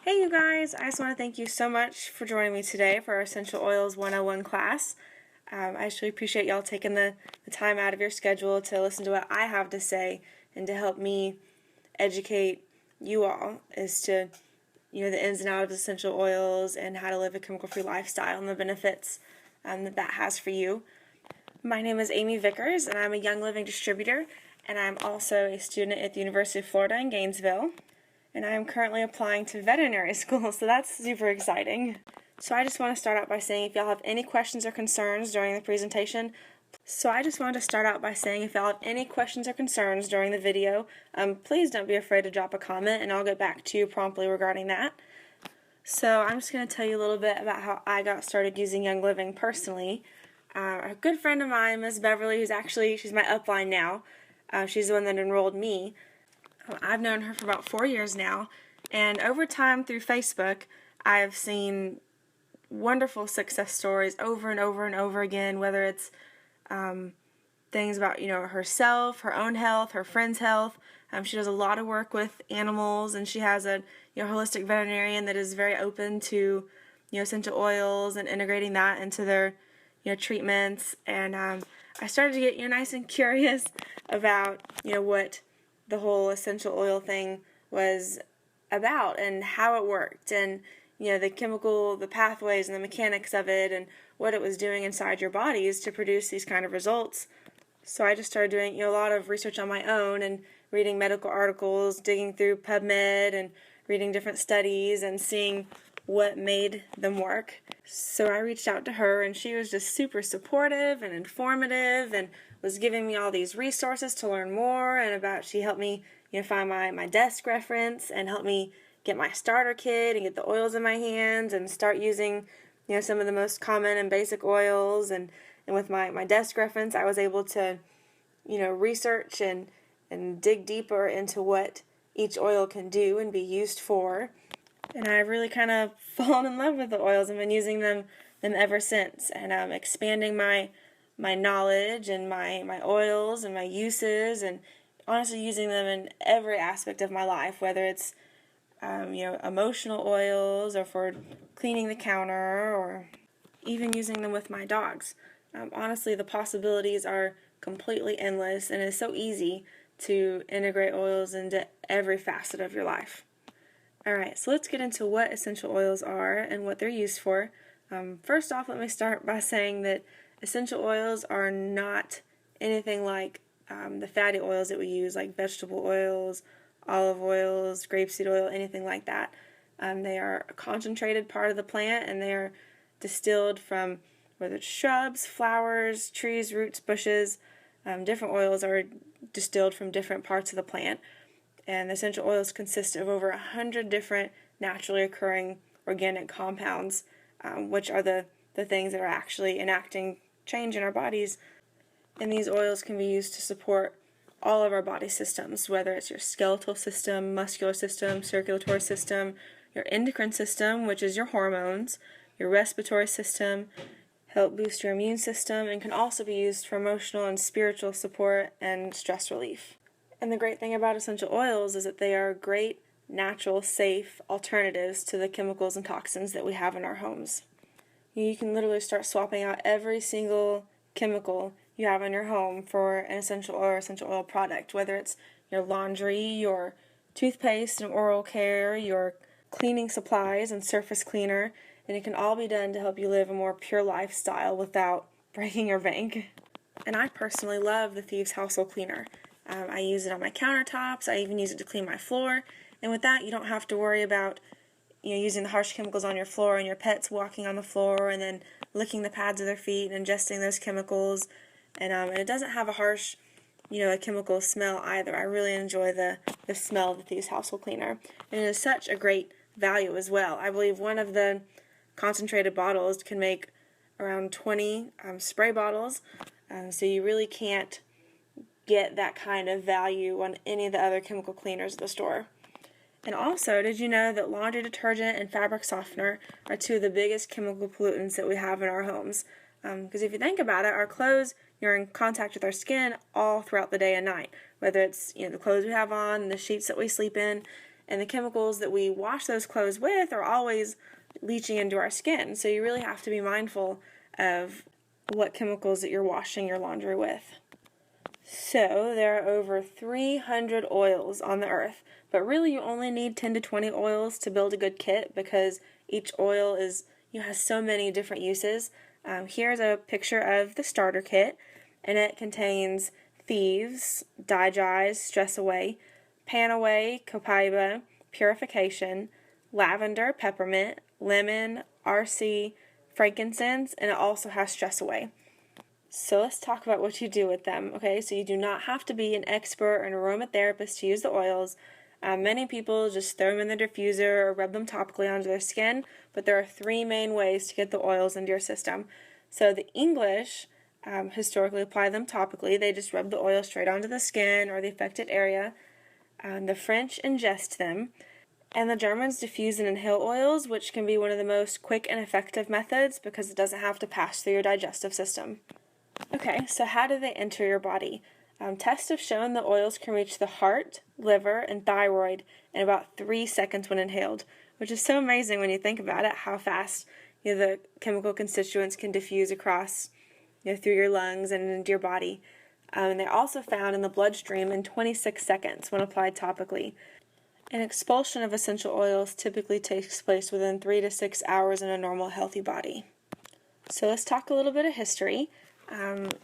Hey you guys, I just want to thank you so much for joining me today for our Essential Oils 101 class. I just really appreciate y'all taking the time out of your schedule to listen to what I have to say and to help me educate you all as to the ins and outs of essential oils and how to live a chemical-free lifestyle and the benefits that has for you. My name is Amy Vickers and I'm a Young Living distributor, and I'm also a student at the University of Florida in Gainesville. And I am currently applying to veterinary school, so that's super exciting. So I just want to start out by saying if y'all have any questions or concerns during the presentation, the video, please don't be afraid to drop a comment and I'll get back to you promptly regarding that. So I'm just going to tell you a little bit about how I got started using Young Living personally. A good friend of mine, Miss Beverly, she's my upline now. She's the one that enrolled me. I've known her for about 4 years now, and over time through Facebook, I've seen wonderful success stories over and over and over again, whether it's things about, herself, her own health, her friends' health. She does a lot of work with animals, and she has a holistic veterinarian that is very open to essential oils and integrating that into their treatments. And I started to get nice and curious about what the whole essential oil thing was about and how it worked, and the pathways and the mechanics of it and what it was doing inside your bodies to produce these kind of results. So I just started doing a lot of research on my own and reading medical articles, digging through PubMed and reading different studies and seeing what made them work. So I reached out to her, and she was just super supportive and informative and was giving me all these resources to learn more, and she helped me find my desk reference and helped me get my starter kit and get the oils in my hands and start using some of the most common and basic oils. And with my desk reference, I was able to research and dig deeper into what each oil can do and be used for. And I've really kind of fallen in love with the oils and been using them ever since, and expanding my knowledge and my oils and my uses, and honestly using them in every aspect of my life, whether it's emotional oils or for cleaning the counter or even using them with my dogs. Honestly, the possibilities are completely endless, and it's so easy to integrate oils into every facet of your life. Alright, so let's get into what essential oils are and what they're used for. First off, let me start by saying that essential oils are not anything like the fatty oils that we use, like vegetable oils, olive oils, grapeseed oil, anything like that. They are a concentrated part of the plant, and they are distilled from whether it's shrubs, flowers, trees, roots, bushes. Different oils are distilled from different parts of the plant. And essential oils consist of over 100 different naturally occurring organic compounds, which are the things that are actually enacting change in our bodies. And these oils can be used to support all of our body systems, whether it's your skeletal system, muscular system, circulatory system, your endocrine system, which is your hormones, your respiratory system, help boost your immune system, and can also be used for emotional and spiritual support and stress relief. And the great thing about essential oils is that they are great, natural, safe alternatives to the chemicals and toxins that we have in our homes. You can literally start swapping out every single chemical you have in your home for an essential oil or essential oil product, whether it's your laundry, your toothpaste and oral care, your cleaning supplies and surface cleaner, and it can all be done to help you live a more pure lifestyle without breaking your bank. And I personally love the Thieves Household Cleaner. I use it on my countertops. I even use it to clean my floor. And with that, you don't have to worry about using the harsh chemicals on your floor and your pets walking on the floor and then licking the pads of their feet and ingesting those chemicals. And it doesn't have a harsh, a chemical smell either. I really enjoy the smell of the Thieves Household Cleaner. And it is such a great value as well. I believe one of the concentrated bottles can make around 20 spray bottles. So you really can't get that kind of value on any of the other chemical cleaners at the store. And also, did you know that laundry detergent and fabric softener are two of the biggest chemical pollutants that we have in our homes? Because if you think about it, our clothes, you're in contact with our skin all throughout the day and night, whether it's the clothes we have on, the sheets that we sleep in, and the chemicals that we wash those clothes with are always leaching into our skin. So you really have to be mindful of what chemicals that you're washing your laundry with. So there are over 300 oils on the earth, but really you only need 10 to 20 oils to build a good kit because each oil has so many different uses. Here's a picture of the starter kit, and it contains thieves, digize, stress away, pan away, copaiba, purification, lavender, peppermint, lemon, RC, frankincense, and it also has stress away. So let's talk about what you do with them, okay? So you do not have to be an expert or an aromatherapist to use the oils. Many people just throw them in the diffuser or rub them topically onto their skin, but there are 3 main ways to get the oils into your system. So the English historically apply them topically. They just rub the oil straight onto the skin or the affected area. The French ingest them, and the Germans diffuse and inhale oils, which can be one of the most quick and effective methods because it doesn't have to pass through your digestive system. Okay, so how do they enter your body? Tests have shown the oils can reach the heart, liver, and thyroid in about 3 seconds when inhaled, which is so amazing when you think about it, how fast the chemical constituents can diffuse across through your lungs and into your body. And they're also found in the bloodstream in 26 seconds when applied topically. An expulsion of essential oils typically takes place within 3 to 6 hours in a normal, healthy body. So let's talk a little bit of history.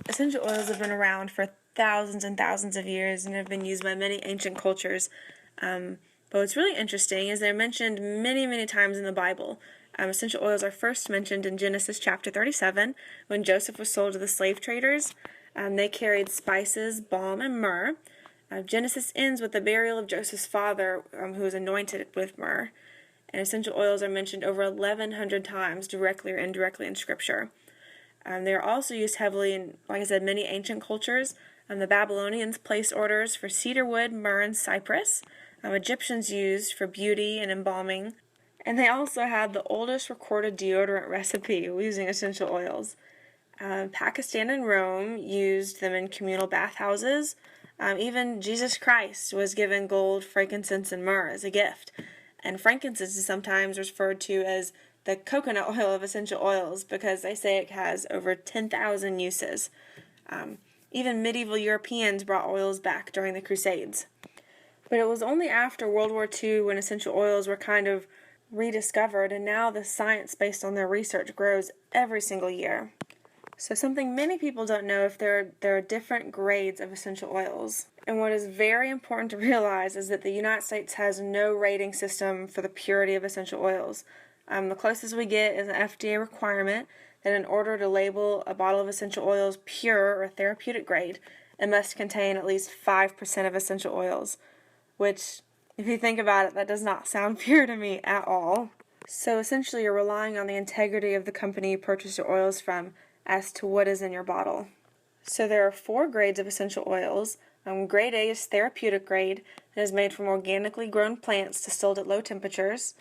Essential oils have been around for thousands and thousands of years and have been used by many ancient cultures. But what's really interesting is they're mentioned many, many times in the Bible. Essential oils are first mentioned in Genesis chapter 37 when Joseph was sold to the slave traders. They carried spices, balm, and myrrh. Genesis ends with the burial of Joseph's father, who was anointed with myrrh. And essential oils are mentioned over 1,100 times, directly or indirectly, in Scripture. They are also used heavily in, like I said, many ancient cultures. The Babylonians placed orders for cedar wood, myrrh, and cypress. Egyptians used for beauty and embalming. And they also had the oldest recorded deodorant recipe using essential oils. Pakistan and Rome used them in communal bathhouses. Even Jesus Christ was given gold, frankincense, and myrrh as a gift. And frankincense is sometimes referred to as the coconut oil of essential oils because they say it has over 10,000 uses. Even medieval Europeans brought oils back during the Crusades. But it was only after World War II when essential oils were kind of rediscovered, and now the science based on their research grows every single year. So something many people don't know if there are different grades of essential oils. And what is very important to realize is that the United States has no rating system for the purity of essential oils. The closest we get is an FDA requirement that in order to label a bottle of essential oils pure or therapeutic grade, it must contain at least 5% of essential oils, which, if you think about it, that does not sound pure to me at all. So essentially you're relying on the integrity of the company you purchase your oils from as to what is in your bottle. So there are 4 grades of essential oils. Grade A is therapeutic grade and is made from organically grown plants distilled at low temperatures.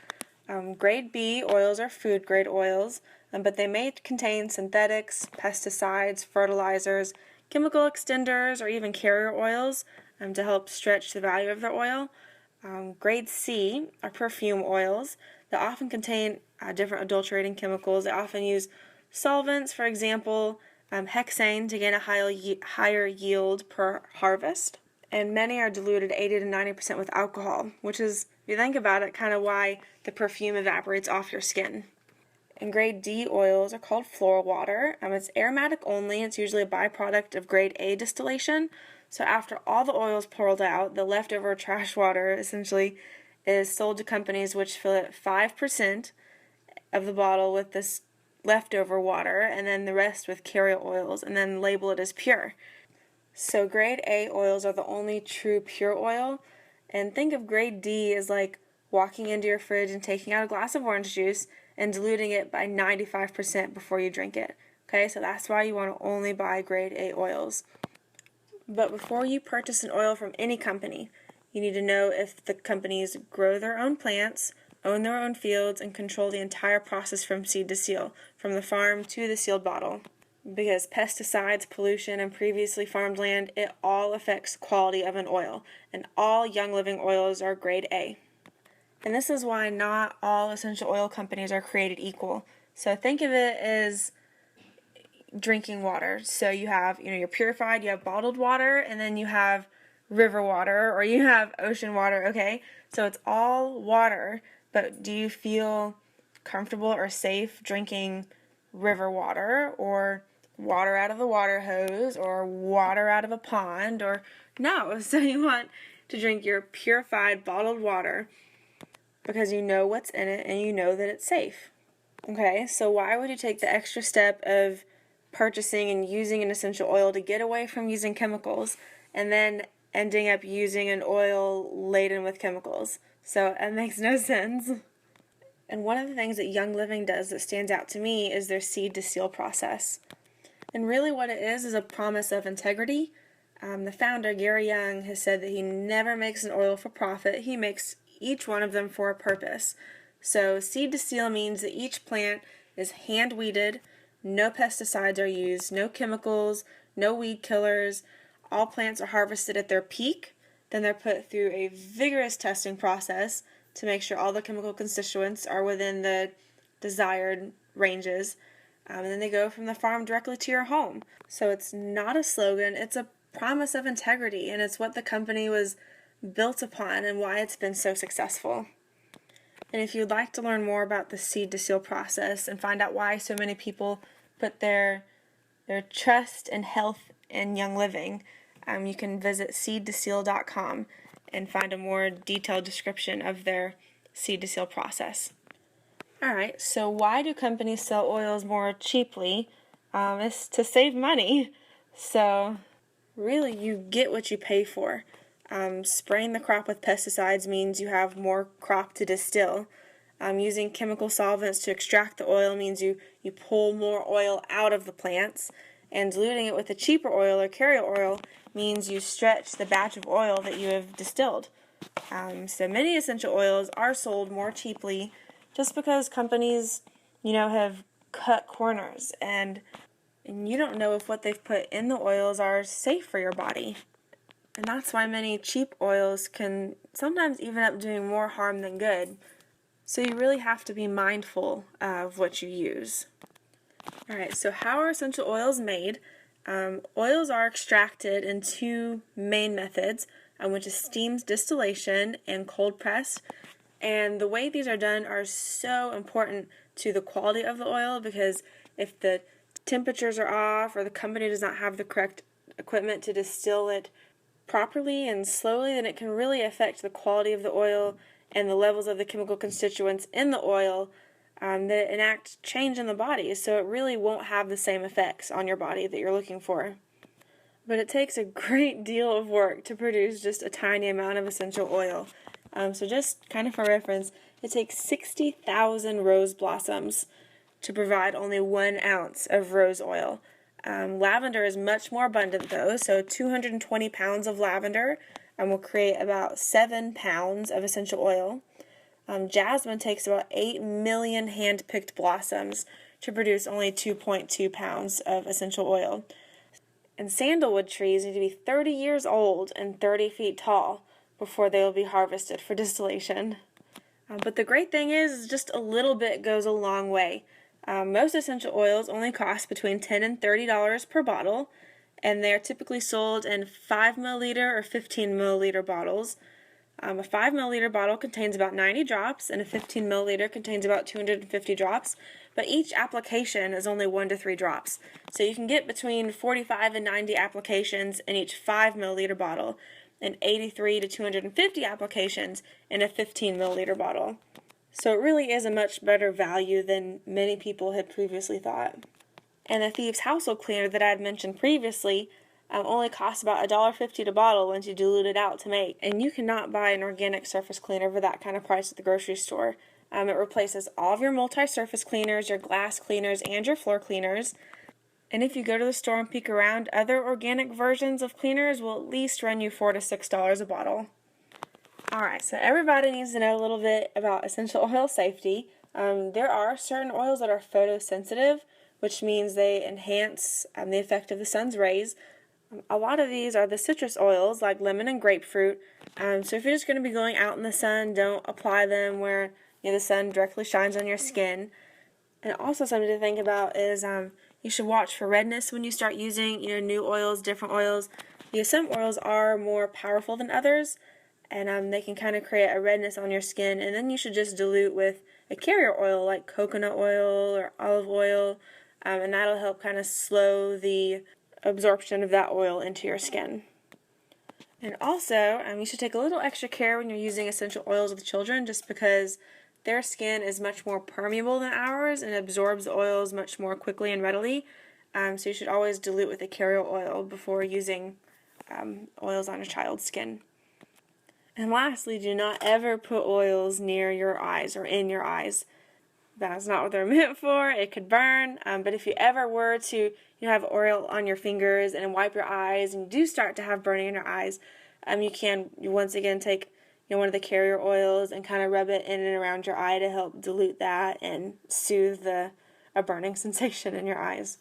Grade B oils are food grade oils, but they may contain synthetics, pesticides, fertilizers, chemical extenders, or even carrier oils to help stretch the value of their oil. Grade C are perfume oils that often contain different adulterating chemicals. They often use solvents, for example, hexane to gain a higher yield per harvest. And many are diluted 80 to 90% with alcohol, which is, if you think about it, kind of why the perfume evaporates off your skin. And grade D oils are called floral water. It's aromatic only. It's usually a byproduct of grade A distillation. So after all the oil is poured out, the leftover trash water essentially is sold to companies which fill it 5% of the bottle with this leftover water and then the rest with carrier oils and then label it as pure. So grade A oils are the only true pure oil, and think of grade D as like walking into your fridge and taking out a glass of orange juice and diluting it by 95% before you drink it. Okay, so that's why you want to only buy grade A oils. But before you purchase an oil from any company, you need to know if the companies grow their own plants, own their own fields, and control the entire process from seed to seal, from the farm to the sealed bottle. Because pesticides, pollution, and previously farmed land, it all affects the quality of an oil, and all Young Living oils are grade A. And this is why not all essential oil companies are created equal. So think of it as drinking water. So you have, your purified, you have bottled water, and then you have river water, or you have ocean water, okay? So it's all water, but do you feel comfortable or safe drinking river water, or water out of the water hose, or water out of a pond, or no? So you want to drink your purified bottled water because you know what's in it and you know that it's safe. Okay, so why would you take the extra step of purchasing and using an essential oil to get away from using chemicals and then ending up using an oil laden with chemicals? So it makes no sense. And one of the things that Young Living does that stands out to me is their seed to seal process. And really what it is a promise of integrity. The founder, Gary Young, has said that he never makes an oil for profit. He makes each one of them for a purpose. So seed to seal means that each plant is hand weeded, no pesticides are used, no chemicals, no weed killers. All plants are harvested at their peak. Then they're put through a vigorous testing process to make sure all the chemical constituents are within the desired ranges. And then they go from the farm directly to your home. So it's not a slogan, it's a promise of integrity, and it's what the company was built upon and why it's been so successful. And if you'd like to learn more about the seed to seal process and find out why so many people put their trust and health in Young Living, you can visit seedtoseal.com and find a more detailed description of their seed to seal process. Alright, so why do companies sell oils more cheaply? It's to save money. So really you get what you pay for. Spraying the crop with pesticides means you have more crop to distill. Using chemical solvents to extract the oil means you pull more oil out of the plants. And diluting it with a cheaper oil or carrier oil means you stretch the batch of oil that you have distilled. So many essential oils are sold more cheaply just because companies, have cut corners, and you don't know if what they've put in the oils are safe for your body. And that's why many cheap oils can sometimes even end up doing more harm than good. So you really have to be mindful of what you use. Alright, so how are essential oils made? Oils are extracted in two main methods, which is steam distillation and cold press. And the way these are done are so important to the quality of the oil, because if the temperatures are off or the company does not have the correct equipment to distill it properly and slowly, then it can really affect the quality of the oil and the levels of the chemical constituents in the oil that enact change in the body. So it really won't have the same effects on your body that you're looking for. But it takes a great deal of work to produce just a tiny amount of essential oil. So just kind of for reference, it takes 60,000 rose blossoms to provide only 1 ounce of rose oil. Lavender is much more abundant though, so 220 pounds of lavender will create about 7 pounds of essential oil. Jasmine takes about 8 million hand-picked blossoms to produce only 2.2 pounds of essential oil. And sandalwood trees need to be 30 years old and 30 feet tall before they will be harvested for distillation. But the great thing is just a little bit goes a long way. Most essential oils only cost between $10 and $30 per bottle, and they are typically sold in 5 milliliter or 15 milliliter bottles. A 5 milliliter bottle contains about 90 drops, and a 15 milliliter contains about 250 drops, but each application is only 1 to 3 drops. So you can get between 45 and 90 applications in each 5 milliliter bottle, and 83 to 250 applications in a 15 milliliter bottle. So it really is a much better value than many people had previously thought. And the Thieves Household Cleaner that I had mentioned previously only costs about $1.50 a bottle once you dilute it out to make. And you cannot buy an organic surface cleaner for that kind of price at the grocery store. It replaces all of your multi-surface cleaners, your glass cleaners, and your floor cleaners. And if you go to the store and peek around, other organic versions of cleaners will at least run you $4 to $6 a bottle. Alright, so everybody needs to know a little bit about essential oil safety. There are certain oils that are photosensitive, which means they enhance the effect of the sun's rays. A lot of these are the citrus oils like lemon and grapefruit. So if you're just going to be going out in the sun, don't apply them where the sun directly shines on your skin. And also something to think about is you should watch for redness when you start using new oils, different oils. Some oils are more powerful than others, and they can kind of create a redness on your skin. And then you should just dilute with a carrier oil like coconut oil or olive oil, and that'll help kind of slow the absorption of that oil into your skin. And also, you should take a little extra care when you're using essential oils with children, just because their skin is much more permeable than ours and absorbs the oils much more quickly and readily. So you should always dilute with a carrier oil before using oils on a child's skin. And lastly, do not ever put oils near your eyes or in your eyes. That's not what they're meant for. It could burn. But if you ever were to have oil on your fingers and wipe your eyes and you do start to have burning in your eyes, you once again take one of the carrier oils and kind of rub it in and around your eye to help dilute that and soothe a burning sensation in your eyes.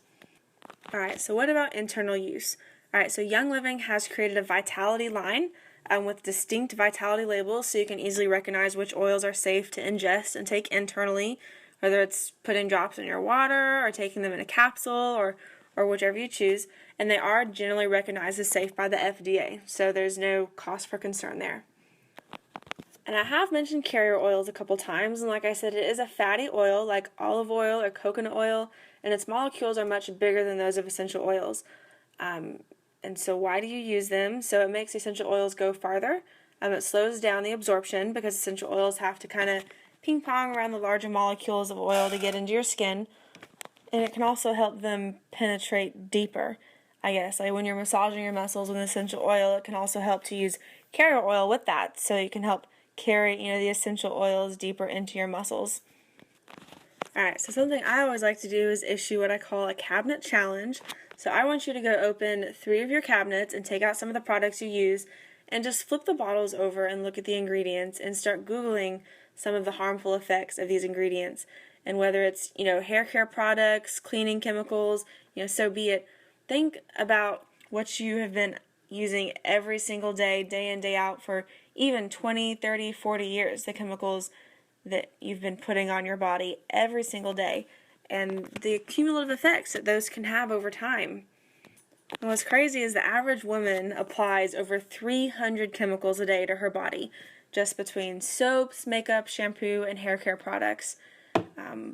Alright, so what about internal use? Alright, so Young Living has created a vitality line with distinct vitality labels so you can easily recognize which oils are safe to ingest and take internally, whether it's putting drops in your water or taking them in a capsule or whichever you choose. And they are generally recognized as safe by the FDA, so there's no cause for concern there. And I have mentioned carrier oils a couple times, and like I said, it is a fatty oil like olive oil or coconut oil, and its molecules are much bigger than those of essential oils. And so why do you use them? So it makes essential oils go farther. It slows down the absorption because essential oils have to kind of ping pong around the larger molecules of oil to get into your skin. And it can also help them penetrate deeper, I guess. Like when you're massaging your muscles with essential oil, it can also help to use carrier oil with that, so you can help carry the essential oils deeper into your muscles. Alright, so something I always like to do is issue what I call a cabinet challenge. So I want you to go open 3 of your cabinets and take out some of the products you use and just flip the bottles over and look at the ingredients and start Googling some of the harmful effects of these ingredients. And whether it's, hair care products, cleaning chemicals, so be it. Think about what you have been using every single day, day in, day out for even 20, 30, 40 years, the chemicals that you've been putting on your body every single day, and the cumulative effects that those can have over time. And what's crazy is the average woman applies over 300 chemicals a day to her body, just between soaps, makeup, shampoo, and hair care products.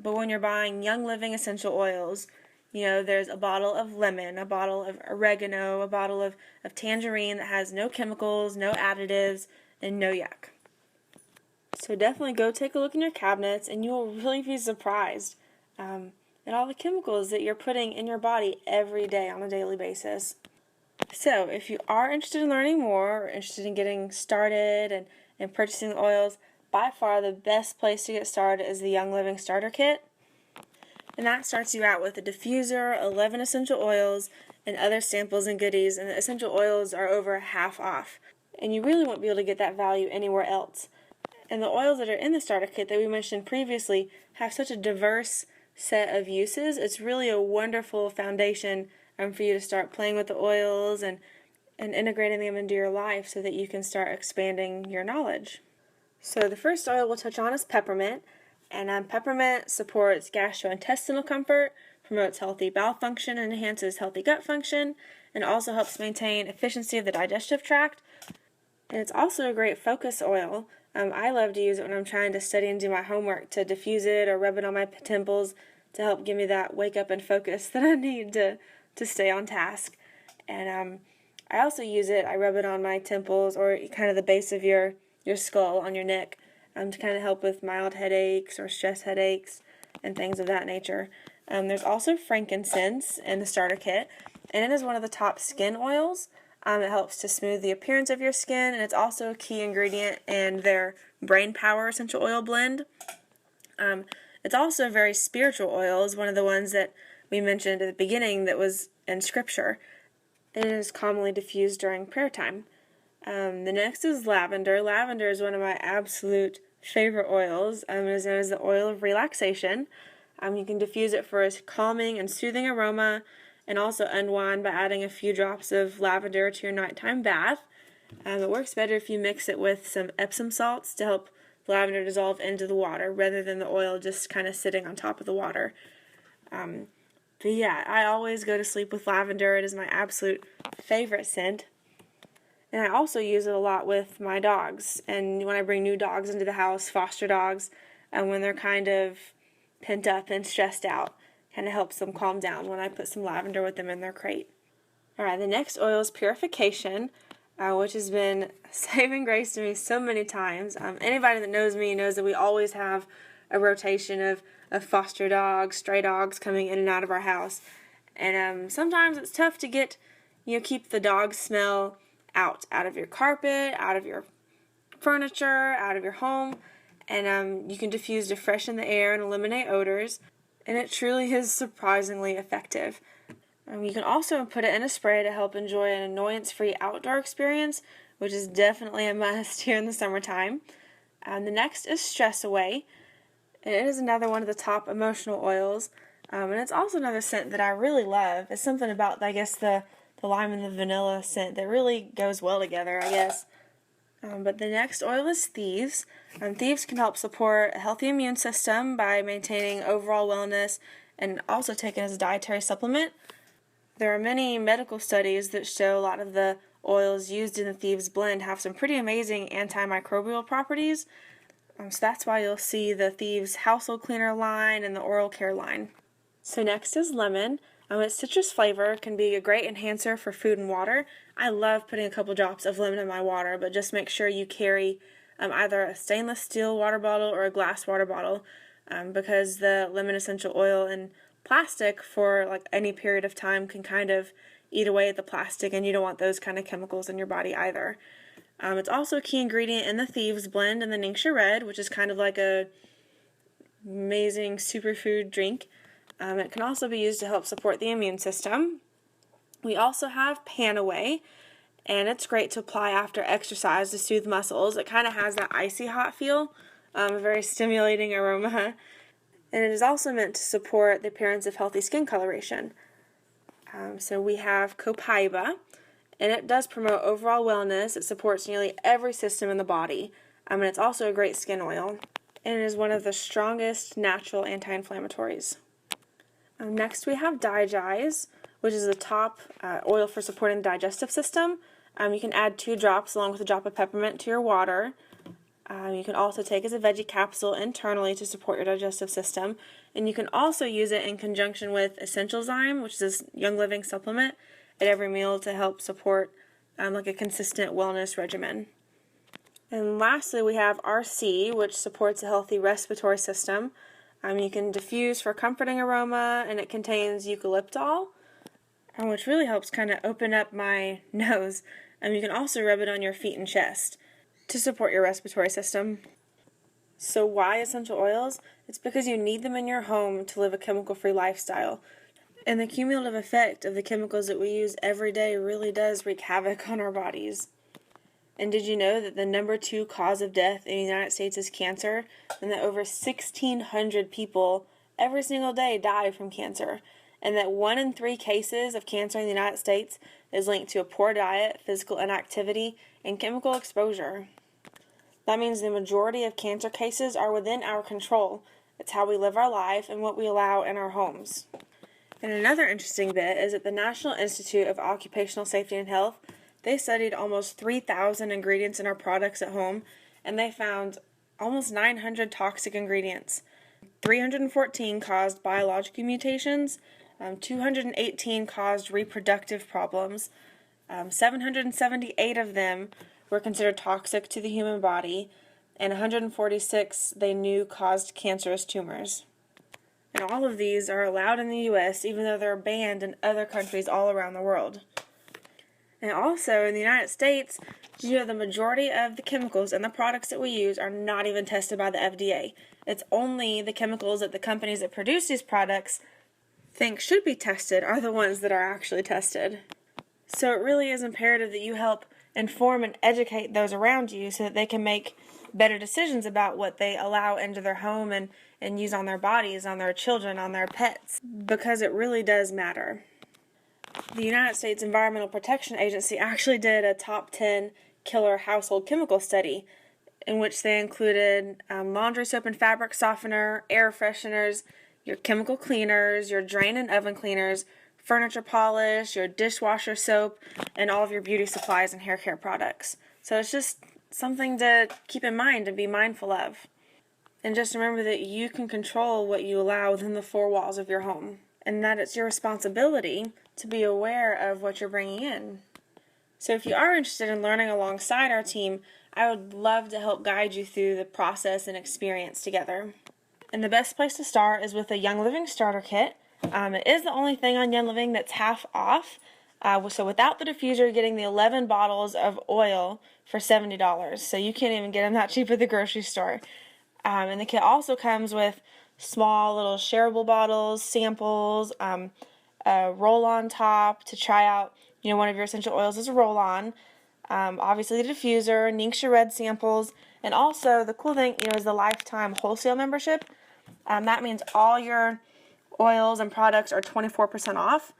But when you're buying Young Living essential oils, there's a bottle of lemon, a bottle of oregano, a bottle of tangerine that has no chemicals, no additives, and no yuck. So definitely go take a look in your cabinets, and you will really be surprised at all the chemicals that you're putting in your body every day on a daily basis. So if you are interested in learning more or interested in getting started and purchasing the oils, by far the best place to get started is the Young Living Starter Kit. And that starts you out with a diffuser, 11 essential oils, and other samples and goodies, and the essential oils are over half off. And you really won't be able to get that value anywhere else. And the oils that are in the starter kit that we mentioned previously have such a diverse set of uses. It's really a wonderful foundation for you to start playing with the oils and integrating them into your life so that you can start expanding your knowledge. So the first oil we'll touch on is peppermint. And peppermint supports gastrointestinal comfort, promotes healthy bowel function, and enhances healthy gut function, and also helps maintain efficiency of the digestive tract. And it's also a great focus oil. I love to use it when I'm trying to study and do my homework, to diffuse it or rub it on my temples to help give me that wake up and focus that I need to stay on task. And I also use it, I rub it on my temples or kind of the base of your skull, on your neck, to kind of help with mild headaches or stress headaches and things of that nature. There's also frankincense in the starter kit, and it is one of the top skin oils. It helps to smooth the appearance of your skin, and it's also a key ingredient in their Brain Power Essential Oil blend. It's also a very spiritual oil. It's one of the ones that we mentioned at the beginning that was in Scripture. It is commonly diffused during prayer time. The next is lavender. Lavender is one of my absolute favorite oils. It is known as the oil of relaxation. You can diffuse it for a calming and soothing aroma, and also unwind by adding a few drops of lavender to your nighttime bath. It works better if you mix it with some Epsom salts to help the lavender dissolve into the water rather than the oil just kind of sitting on top of the water. But yeah, I always go to sleep with lavender. It is my absolute favorite scent. And I also use it a lot with my dogs. And when I bring new dogs into the house, foster dogs, and when they're kind of pent up and stressed out, kind of helps them calm down when I put some lavender with them in their crate. Alright, the next oil is Purification, which has been saving grace to me so many times. Anybody that knows me knows that we always have a rotation of foster dogs, stray dogs coming in and out of our house. And sometimes it's tough to get, keep the dog smell out of your carpet, out of your furniture, out of your home. And you can diffuse to freshen the air and eliminate odors. And it truly is surprisingly effective. You can also put it in a spray to help enjoy an annoyance-free outdoor experience, which is definitely a must here in the summertime. The next is Stress Away. And it is another one of the top emotional oils. And it's also another scent that I really love. It's something about, I guess, the lime and the vanilla scent that really goes well together, I guess. But the next oil is Thieves. Thieves can help support a healthy immune system by maintaining overall wellness and also taken as a dietary supplement. There are many medical studies that show a lot of the oils used in the Thieves blend have some pretty amazing antimicrobial properties. So that's why you'll see the Thieves household cleaner line and the oral care line. So next is Lemon. Its citrus flavor can be a great enhancer for food and water. I love putting a couple drops of lemon in my water, but just make sure you carry either a stainless steel water bottle or a glass water bottle because the lemon essential oil and plastic for like any period of time can kind of eat away at the plastic, and you don't want those kind of chemicals in your body either. It's also a key ingredient in the Thieves blend and the Ningxia Red, which is kind of like a amazing superfood drink. It can also be used to help support the immune system. We also have Panaway, and it's great to apply after exercise to soothe muscles. It kind of has that icy hot feel, a very stimulating aroma, and it is also meant to support the appearance of healthy skin coloration. So we have Copaiba, and it does promote overall wellness. It supports nearly every system in the body, and it's also a great skin oil, and it is one of the strongest natural anti-inflammatories. Next we have Digize, which is the top oil for supporting the digestive system. You can add 2 drops along with a drop of peppermint to your water. You can also take as a veggie capsule internally to support your digestive system. And you can also use it in conjunction with Essential Zyme, which is a Young Living supplement, at every meal to help support like a consistent wellness regimen. And lastly, we have RC, which supports a healthy respiratory system. You can diffuse for comforting aroma, and it contains eucalyptol, which really helps kind of open up my nose. You can also rub it on your feet and chest to support your respiratory system. So why essential oils? It's because you need them in your home to live a chemical-free lifestyle. And the cumulative effect of the chemicals that we use every day really does wreak havoc on our bodies. And did you know that the number 2 cause of death in the United States is cancer, and that over 1,600 people every single day die from cancer, and that 1 in 3 cases of cancer in the United States is linked to a poor diet, physical inactivity, and chemical exposure? That means the majority of cancer cases are within our control. It's how we live our life and what we allow in our homes. And another interesting bit is that the National Institute of Occupational Safety and Health, they studied almost 3,000 ingredients in our products at home, and they found almost 900 toxic ingredients. 314 caused biological mutations, 218 caused reproductive problems, 778 of them were considered toxic to the human body, and 146 they knew caused cancerous tumors. And all of these are allowed in the U.S., even though they're banned in other countries all around the world. And also, in the United States, the majority of the chemicals and the products that we use are not even tested by the FDA. It's only the chemicals that the companies that produce these products think should be tested are the ones that are actually tested. So it really is imperative that you help inform and educate those around you so that they can make better decisions about what they allow into their home and use on their bodies, on their children, on their pets, because it really does matter. The United States Environmental Protection Agency actually did a top 10 killer household chemical study, in which they included laundry soap and fabric softener, air fresheners, your chemical cleaners, your drain and oven cleaners, furniture polish, your dishwasher soap, and all of your beauty supplies and hair care products. So it's just something to keep in mind and be mindful of. And just remember that you can control what you allow within the four walls of your home, and that it's your responsibility to be aware of what you're bringing in. So if you are interested in learning alongside our team, I would love to help guide you through the process and experience together. And the best place to start is with a Young Living starter kit. It is the only thing on Young Living that's half off. So without the diffuser, you're getting the 11 bottles of oil for $70. So you can't even get them that cheap at the grocery store. And the kit also comes with small little shareable bottles, samples, a roll-on top to try out, one of your essential oils as a roll-on. Obviously the diffuser, Ningxia Red samples, and also the cool thing, is the lifetime wholesale membership. That means all your oils and products are 24% off.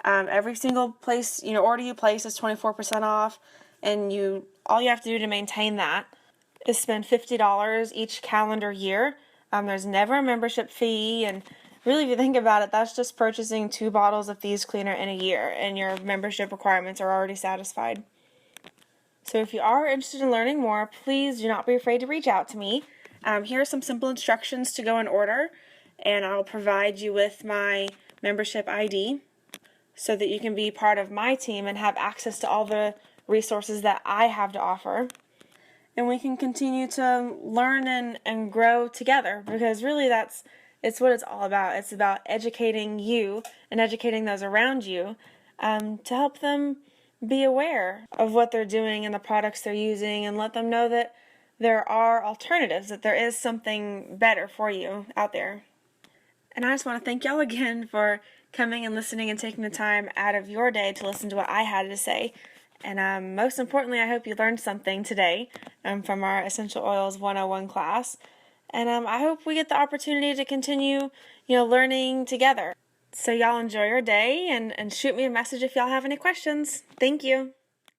Every single place, order you place is 24% off, and all you have to do to maintain that is spend $50 each calendar year. There's never a membership fee, and really, if you think about it, that's just purchasing 2 bottles of Thieves Cleaner in a year, and your membership requirements are already satisfied. So if you are interested in learning more, please do not be afraid to reach out to me. Here are some simple instructions to go and order, and I'll provide you with my membership ID so that you can be part of my team and have access to all the resources that I have to offer. And we can continue to learn and grow together, because really it's what it's all about. It's about educating you and educating those around you to help them be aware of what they're doing and the products they're using, and let them know that there are alternatives, that there is something better for you out there. And I just want to thank y'all again for coming and listening and taking the time out of your day to listen to what I had to say. And most importantly, I hope you learned something today from our Essential Oils 101 class. And I hope we get the opportunity to continue, learning together. So y'all enjoy your day, and shoot me a message if y'all have any questions. Thank you.